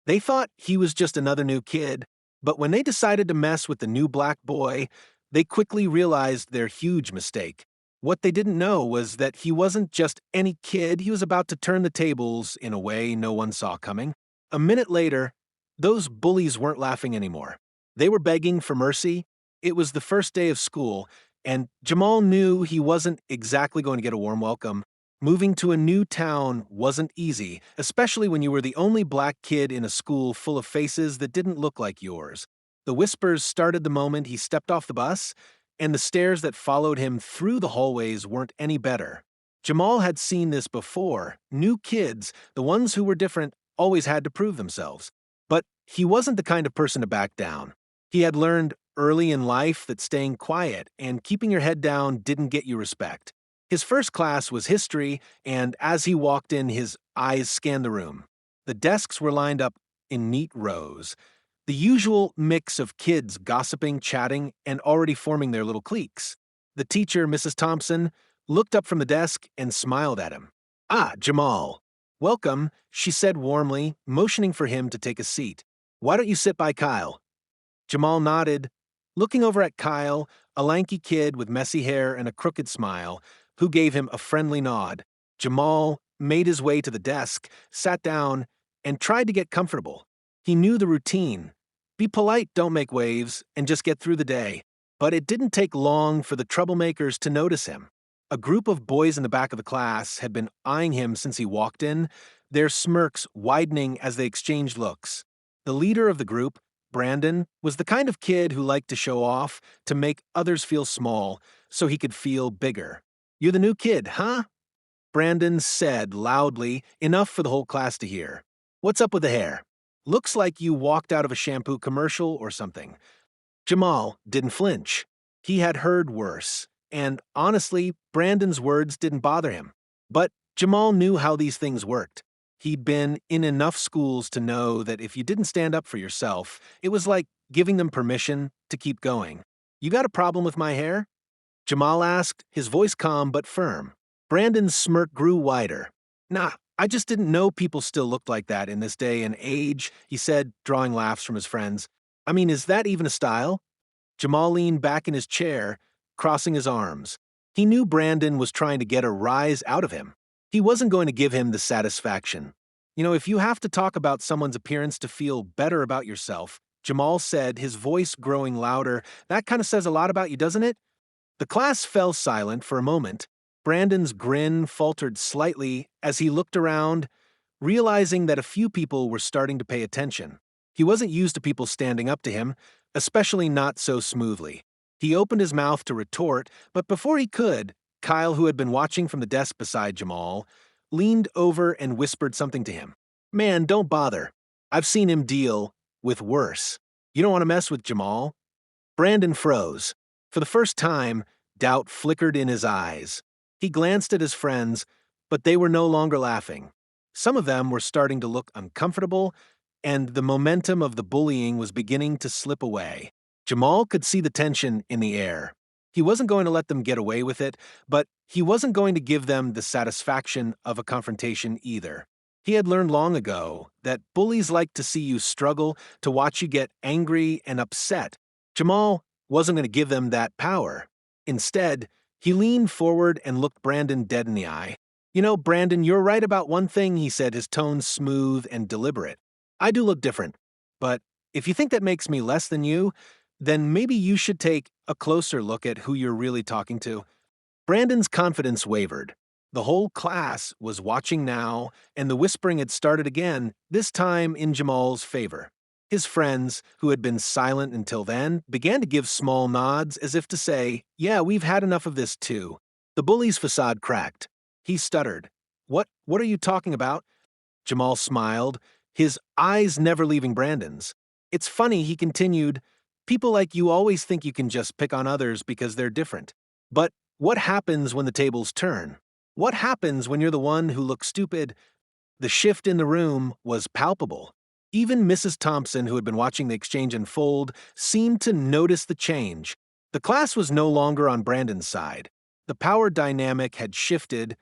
They thought he was just another new kid, but when they decided to mess with the new black boy, they quickly realized their huge mistake. What they didn't know was that he wasn't just any kid, he was about to turn the tables in a way no one saw coming. A minute later, those bullies weren't laughing anymore. They were begging for mercy. It was the first day of school, and Jamal knew he wasn't exactly going to get a warm welcome. Moving to a new town wasn't easy, especially when you were the only black kid in a school full of faces that didn't look like yours. The whispers started the moment he stepped off the bus, and the stares that followed him through the hallways weren't any better. Jamal had seen this before. New kids, the ones who were different, always had to prove themselves. But he wasn't the kind of person to back down. He had learned early in life that staying quiet and keeping your head down didn't get you respect. His first class was history, and as he walked in, his eyes scanned the room. The desks were lined up in neat rows. The usual mix of kids gossiping, chatting, and already forming their little cliques. The teacher, Mrs. Thompson, looked up from the desk and smiled at him. "Ah, Jamal. Welcome," she said warmly, motioning for him to take a seat. "Why don't you sit by Kyle?" Jamal nodded, looking over at Kyle, a lanky kid with messy hair and a crooked smile, who gave him a friendly nod. Jamal made his way to the desk, sat down, and tried to get comfortable. He knew the routine. Be polite, don't make waves, and just get through the day. But it didn't take long for the troublemakers to notice him. A group of boys in the back of the class had been eyeing him since he walked in, their smirks widening as they exchanged looks. The leader of the group, Brandon, was the kind of kid who liked to show off, to make others feel small, so he could feel bigger. "You're the new kid, huh?" Brandon said loudly, enough for the whole class to hear. "What's up with the hair? Looks like you walked out of a shampoo commercial or something." Jamal didn't flinch. He had heard worse, and honestly, Brandon's words didn't bother him. But Jamal knew how these things worked. He'd been in enough schools to know that if you didn't stand up for yourself, it was like giving them permission to keep going. "You got a problem with my hair?" Jamal asked, his voice calm but firm. Brandon's smirk grew wider. "Nah, I just didn't know people still looked like that in this day and age," he said, drawing laughs from his friends. "I mean, is that even a style?" Jamal leaned back in his chair, crossing his arms. He knew Brandon was trying to get a rise out of him. He wasn't going to give him the satisfaction. If you have to talk about someone's appearance to feel better about yourself," Jamal said, his voice growing louder, "that kind of says a lot about you, doesn't it?" The class fell silent for a moment. Brandon's grin faltered slightly as he looked around, realizing that a few people were starting to pay attention. He wasn't used to people standing up to him, especially not so smoothly. He opened his mouth to retort, but before he could, Kyle, who had been watching from the desk beside Jamal, leaned over and whispered something to him. "Man, don't bother. I've seen him deal with worse. You don't want to mess with Jamal." Brandon froze. For the first time, doubt flickered in his eyes. He glanced at his friends, but they were no longer laughing. Some of them were starting to look uncomfortable, and the momentum of the bullying was beginning to slip away. Jamal could see the tension in the air. He wasn't going to let them get away with it, but he wasn't going to give them the satisfaction of a confrontation either. He had learned long ago that bullies like to see you struggle, to watch you get angry and upset. Jamal wasn't going to give them that power. Instead, he leaned forward and looked Brandon dead in the eye. Brandon, you're right about one thing," he said, his tone smooth and deliberate. "I do look different. But if you think that makes me less than you, then maybe you should take a closer look at who you're really talking to." Brandon's confidence wavered. The whole class was watching now, and the whispering had started again, this time in Jamal's favor. His friends, who had been silent until then, began to give small nods as if to say, "Yeah, we've had enough of this too." The bully's facade cracked. He stuttered. What are you talking about?" Jamal smiled, his eyes never leaving Brandon's. "It's funny," he continued. "People like you always think you can just pick on others because they're different. But what happens when the tables turn? What happens when you're the one who looks stupid?" The shift in the room was palpable. Even Mrs. Thompson, who had been watching the exchange unfold, seemed to notice the change. The class was no longer on Brandon's side. The power dynamic had shifted,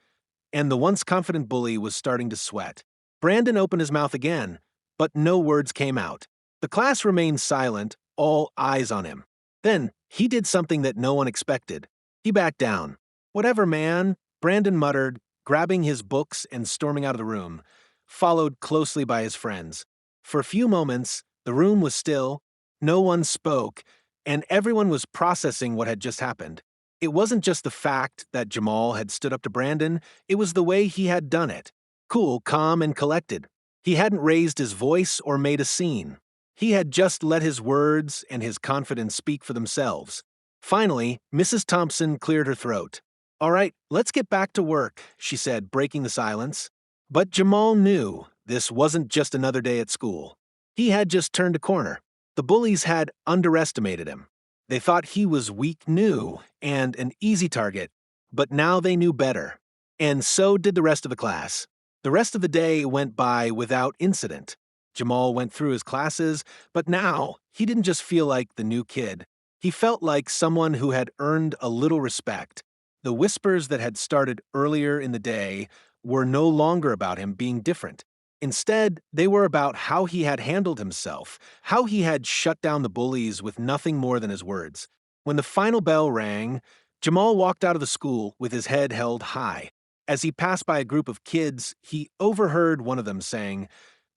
and the once confident bully was starting to sweat. Brandon opened his mouth again, but no words came out. The class remained silent, all eyes on him. Then, he did something that no one expected. He backed down. "Whatever, man," Brandon muttered, grabbing his books and storming out of the room, followed closely by his friends. For a few moments, the room was still, no one spoke, and everyone was processing what had just happened. It wasn't just the fact that Jamal had stood up to Brandon, it was the way he had done it. Cool, calm, and collected. He hadn't raised his voice or made a scene. He had just let his words and his confidence speak for themselves. Finally, Mrs. Thompson cleared her throat. "All right, let's get back to work," she said, breaking the silence. But Jamal knew this wasn't just another day at school. He had just turned a corner. The bullies had underestimated him. They thought he was weak new and an easy target, but now they knew better. And so did the rest of the class. The rest of the day went by without incident. Jamal went through his classes, but now he didn't just feel like the new kid. He felt like someone who had earned a little respect. The whispers that had started earlier in the day were no longer about him being different. Instead, they were about how he had handled himself, how he had shut down the bullies with nothing more than his words. When the final bell rang, Jamal walked out of the school with his head held high. As he passed by a group of kids, he overheard one of them saying,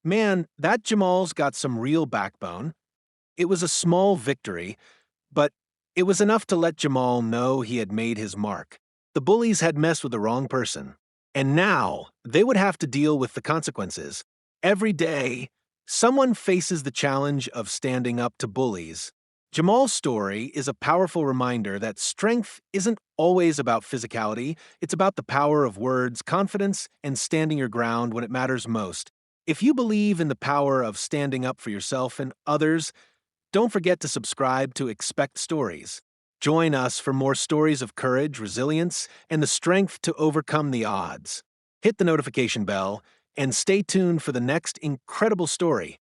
"Man, that Jamal's got some real backbone." It was a small victory, but it was enough to let Jamal know he had made his mark. The bullies had messed with the wrong person. And now, they would have to deal with the consequences. Every day, someone faces the challenge of standing up to bullies. Jamal's story is a powerful reminder that strength isn't always about physicality, it's about the power of words, confidence, and standing your ground when it matters most. If you believe in the power of standing up for yourself and others, don't forget to subscribe to Expect Stories. Join us for more stories of courage, resilience, and the strength to overcome the odds. Hit the notification bell and stay tuned for the next incredible story.